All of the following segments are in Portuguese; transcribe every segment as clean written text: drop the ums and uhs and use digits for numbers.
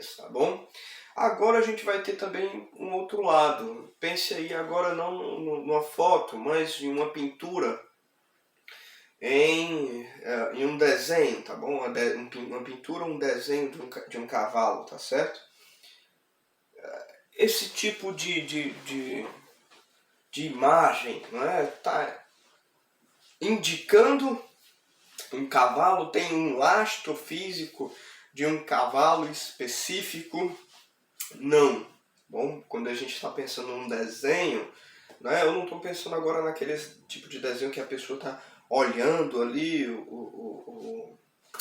ideias, tá bom? Agora a gente vai ter também um outro lado. Pense aí agora não numa foto, mas em uma pintura, em um desenho, tá bom? Uma pintura, um desenho de um cavalo, tá certo? Esse tipo de imagem, não é? Tá indicando um cavalo, tem um lastro físico de um cavalo específico? Não. Bom, quando a gente está pensando num desenho, né, eu não estou pensando agora naquele tipo de desenho que a pessoa está olhando ali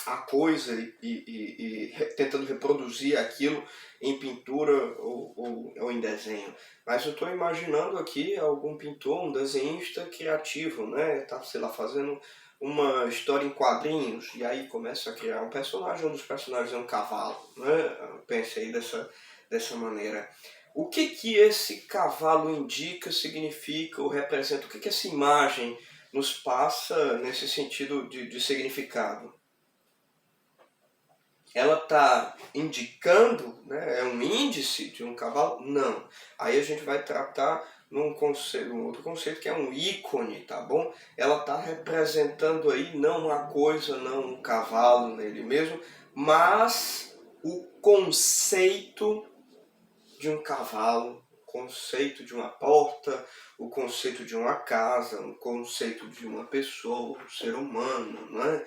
a coisa e tentando reproduzir aquilo em pintura ou em desenho. Mas eu estou imaginando aqui algum pintor, um desenhista criativo, né? Tá, sei lá, fazendo uma história em quadrinhos e aí começa a criar um personagem, um dos personagens é um cavalo, né? Pense aí dessa maneira. O que esse cavalo indica, significa ou representa? O que essa imagem nos passa nesse sentido de significado? Ela está indicando, né, é um índice de um cavalo? Não. Aí a gente vai tratar um outro conceito que é um ícone, tá bom? Ela está representando aí não uma coisa, não um cavalo nele mesmo, mas o conceito de um cavalo, o conceito de uma porta, o conceito de uma casa, o conceito de uma pessoa, um ser humano, né?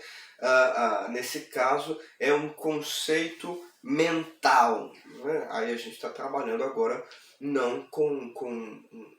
Nesse caso é um conceito mental, né? Aí a gente está trabalhando agora não com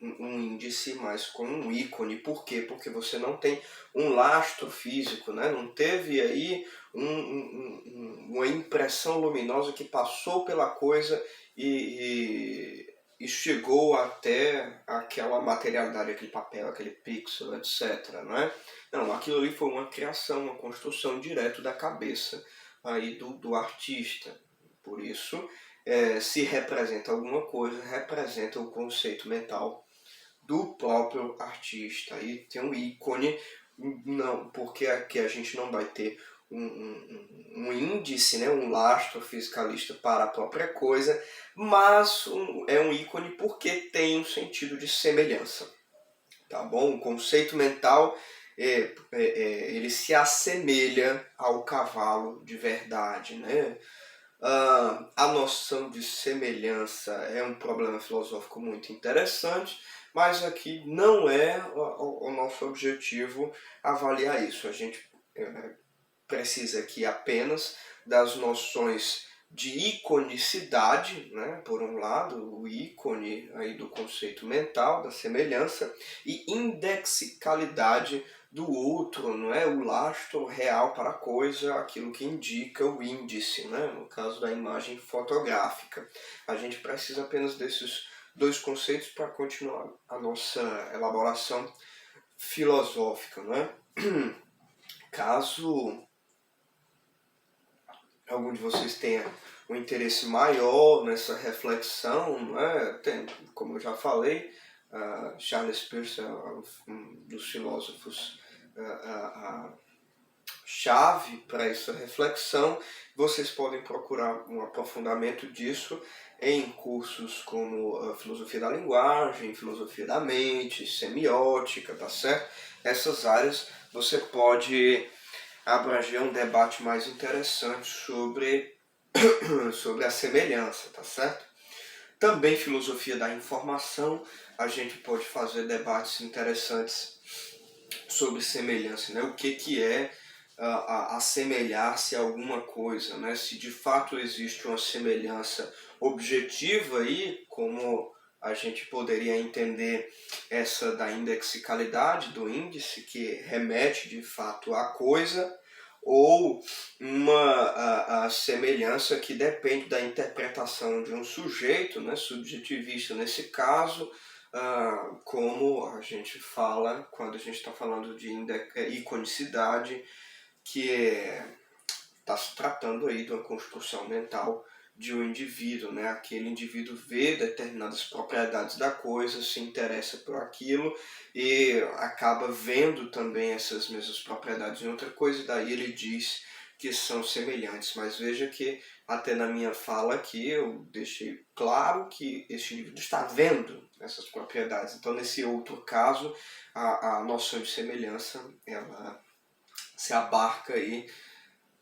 um índice, mas com um ícone. Por quê? Porque você não tem um lastro físico, né? Não teve aí uma impressão luminosa que passou pela coisa e chegou até aquela materialidade, aquele papel, aquele pixel, etc. Né? Não, aquilo ali foi uma criação, uma construção direto da cabeça aí do artista. Por isso, se representa alguma coisa, representa o conceito mental do próprio artista. Aí tem um ícone, não, porque aqui a gente não vai ter um índice, né, um lastro fiscalista para a própria coisa, mas é um ícone porque tem um sentido de semelhança, tá bom? O conceito mental ele se assemelha ao cavalo de verdade, né? A noção de semelhança é um problema filosófico muito interessante, mas aqui não é o nosso objetivo avaliar isso. A gente precisa aqui apenas das noções de iconicidade, né? Por um lado, o ícone aí do conceito mental, da semelhança, e indexicalidade do outro, não é? O lastro real para a coisa, aquilo que indica o índice, né? No caso da imagem fotográfica. A gente precisa apenas desses dois conceitos para continuar a nossa elaboração filosófica, né? Caso algum de vocês tenha um interesse maior nessa reflexão, né? Como eu já falei, Charles Peirce é um dos filósofos chave para essa reflexão. Vocês podem procurar um aprofundamento disso em cursos como filosofia da linguagem, filosofia da mente, semiótica, tá certo? Essas áreas você pode abranger um debate mais interessante sobre a semelhança, tá certo? Também filosofia da informação, a gente pode fazer debates interessantes sobre semelhança, né? O que é assemelhar-se a alguma coisa, né? Se de fato existe uma semelhança objetiva aí, como a gente poderia entender essa da indexicalidade, do índice, que remete de fato à coisa, ou uma semelhança que depende da interpretação de um sujeito, né, subjetivista nesse caso, como a gente fala quando a gente está falando de iconicidade, que está se tratando aí de uma construção mental de um indivíduo, né? Aquele indivíduo vê determinadas propriedades da coisa, se interessa por aquilo e acaba vendo também essas mesmas propriedades em outra coisa, e daí ele diz que são semelhantes, mas veja que até na minha fala aqui eu deixei claro que este indivíduo está vendo essas propriedades. Então, nesse outro caso, a noção de semelhança, ela se abarca aí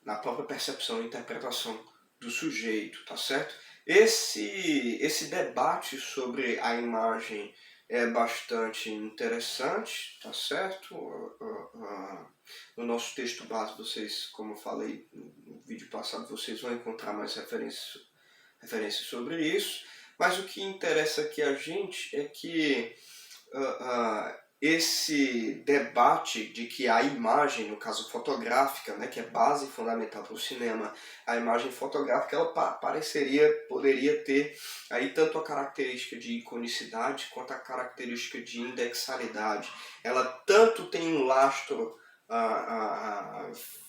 na própria percepção e interpretação do sujeito, tá certo? Esse debate sobre a imagem é bastante interessante, tá certo? No nosso texto base, vocês, como eu falei no vídeo passado, vocês vão encontrar mais referências sobre isso, mas o que interessa aqui a gente é que esse debate de que a imagem, no caso fotográfica, né, que é base fundamental para o cinema, a imagem fotográfica, ela poderia ter aí tanto a característica de iconicidade quanto a característica de indexalidade. Ela tanto tem um lastro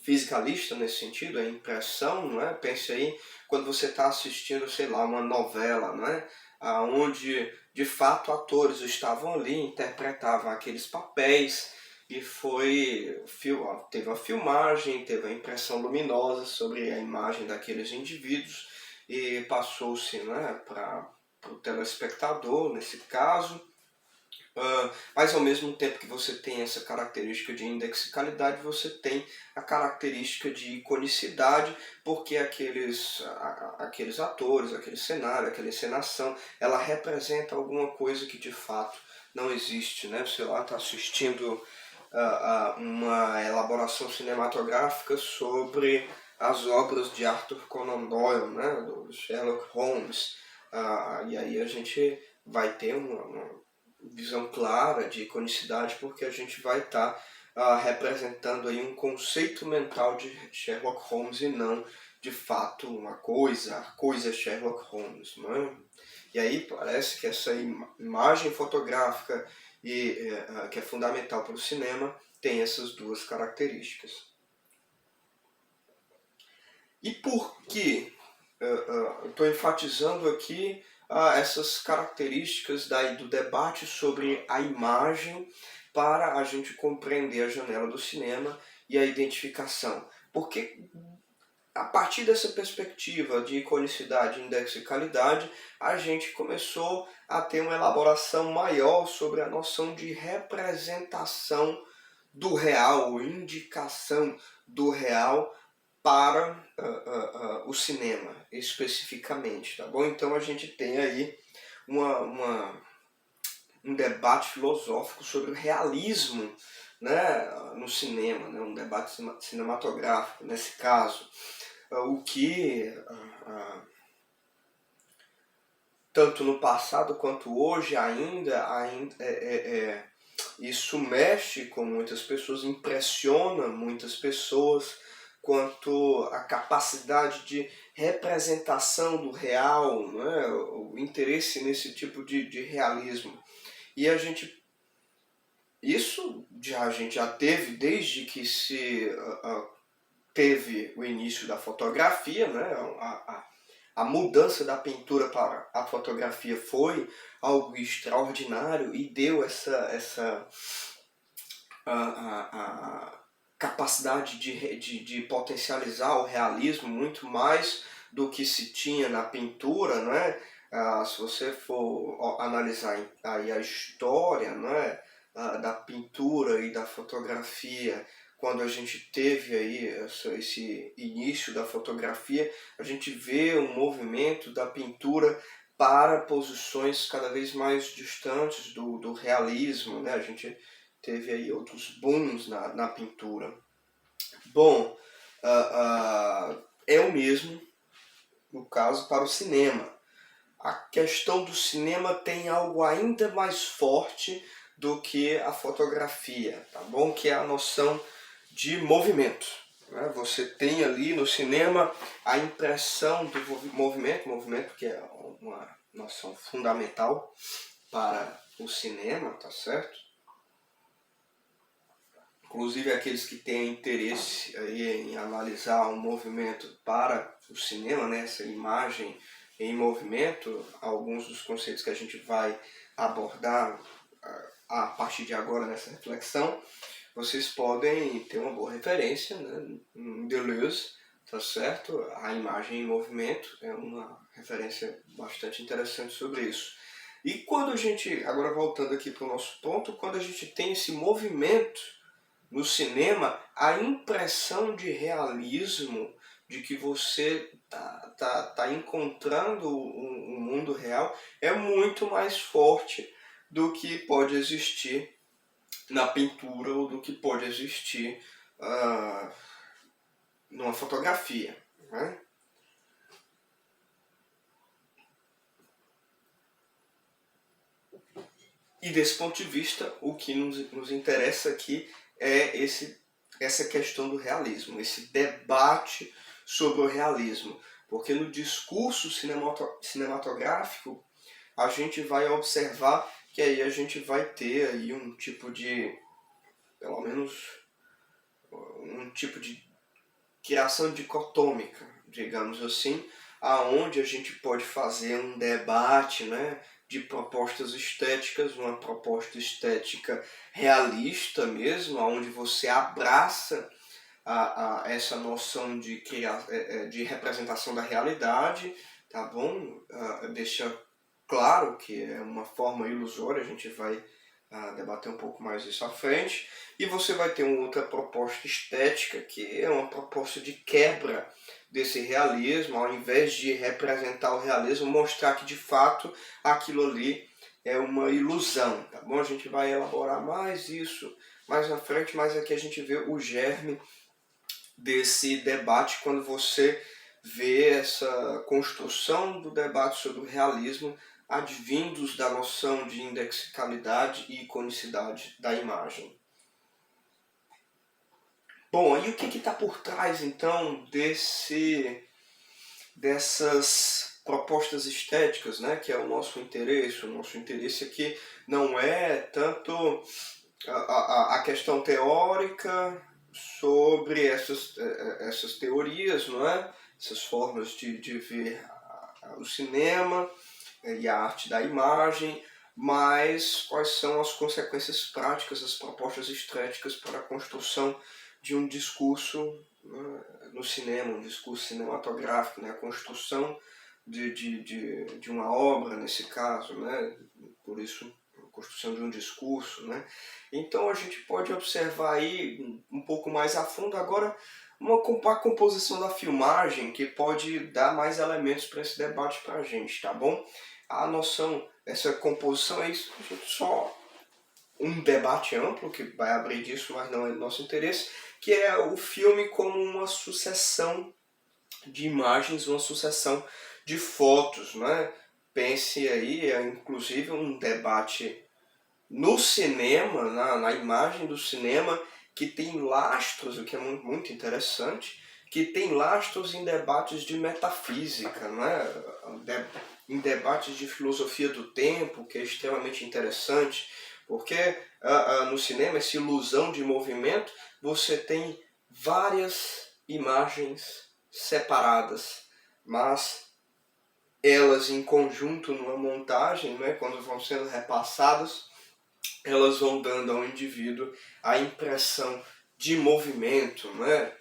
fisicalista nesse sentido, a impressão, não é? Pense aí quando você está assistindo, sei lá, uma novela, não é? Onde de fato atores estavam ali, interpretavam aqueles papéis e teve a filmagem, teve a impressão luminosa sobre a imagem daqueles indivíduos e passou-se, né, para o telespectador, nesse caso. Mas ao mesmo tempo que você tem essa característica de indexicalidade, você tem a característica de iconicidade, porque aqueles atores, aquele cenário, aquela encenação, ela representa alguma coisa que de fato não existe, né? Você lá está assistindo uma elaboração cinematográfica sobre as obras de Arthur Conan Doyle, né? Do Sherlock Holmes, e aí a gente vai ter uma visão clara de iconicidade, porque a gente vai estar representando aí um conceito mental de Sherlock Holmes e não, de fato, a coisa Sherlock Holmes. Não é? E aí parece que essa imagem fotográfica, que é fundamental para o cinema, tem essas duas características. E por que estou enfatizando aqui essas características do debate sobre a imagem para a gente compreender a janela do cinema e a identificação? Porque a partir dessa perspectiva de iconicidade, indexicalidade, a gente começou a ter uma elaboração maior sobre a noção de representação do real, indicação do real para o cinema, especificamente, tá bom? Então a gente tem aí um debate filosófico sobre o realismo, né, no cinema, né, um debate cinematográfico nesse caso, o que tanto no passado quanto hoje ainda isso mexe com muitas pessoas, impressiona muitas pessoas quanto à capacidade de representação do real, né? O interesse nesse tipo de realismo. E a gente já teve desde que se teve o início da fotografia, né? A mudança da pintura para a fotografia foi algo extraordinário e deu essa capacidade de potencializar o realismo muito mais do que se tinha na pintura, né? Se você for analisar aí a história, né, da pintura e da fotografia, quando a gente teve aí esse início da fotografia, a gente vê um movimento da pintura para posições cada vez mais distantes do realismo, né? A gente teve aí outros booms na pintura. Bom, é o mesmo no caso para o cinema. A questão do cinema tem algo ainda mais forte do que a fotografia, tá bom? Que é a noção de movimento. Né? Você tem ali no cinema a impressão do movimento que é uma noção fundamental para o cinema, tá certo? Inclusive aqueles que têm interesse aí em analisar um movimento para o cinema, né? Essa imagem em movimento, alguns dos conceitos que a gente vai abordar a partir de agora nessa reflexão, vocês podem ter uma boa referência, né? Deleuze, tá certo? A imagem em movimento é uma referência bastante interessante sobre isso. E quando a gente, agora voltando aqui para o nosso ponto, quando a gente tem esse movimento no cinema, a impressão de realismo, de que você tá encontrando um mundo real, é muito mais forte do que pode existir na pintura ou do que pode existir numa fotografia, né? E desse ponto de vista, o que nos interessa aqui é essa questão do realismo, esse debate sobre o realismo. Porque no discurso cinematográfico, a gente vai observar que aí a gente vai ter aí um tipo de, pelo menos, um tipo de criação dicotômica, digamos assim, aonde a gente pode fazer um debate, né, de propostas estéticas, uma proposta estética realista mesmo, onde você abraça essa noção de representação da realidade, tá bom? Deixa claro que é uma forma ilusória, a gente vai debater um pouco mais isso à frente. E você vai ter uma outra proposta estética, que é uma proposta de quebra desse realismo, ao invés de representar o realismo, mostrar que de fato aquilo ali é uma ilusão, tá bom? A gente vai elaborar mais isso mais na frente, mas aqui a gente vê o germe desse debate quando você vê essa construção do debate sobre o realismo advindos da noção de indexicalidade e iconicidade da imagem. Bom, e o que está por trás então dessas propostas estéticas, né, que é o nosso interesse? O nosso interesse aqui não é tanto a questão teórica sobre essas teorias, não é? Essas formas de ver o cinema e a arte da imagem, mas quais são as consequências práticas, as propostas estéticas para a construção de um discurso, né, no cinema, um discurso cinematográfico, né, a construção de uma obra, nesse caso, né, por isso a construção de um discurso, né. Então a gente pode observar aí um pouco mais a fundo agora a composição da filmagem, que pode dar mais elementos para esse debate para a gente, tá bom? A noção dessa composição é isso, só um debate amplo que vai abrir disso, mas não é do nosso interesse, que é o filme como uma sucessão de imagens, uma sucessão de fotos, né? Pense aí, inclusive um debate no cinema, na imagem do cinema, que tem lastros, o que é muito interessante, que tem lastros em debates de metafísica, né? Em debates de filosofia do tempo, que é extremamente interessante, porque no cinema, essa ilusão de movimento, você tem várias imagens separadas, mas elas em conjunto numa montagem, né, quando vão sendo repassadas, elas vão dando ao indivíduo a impressão de movimento, né?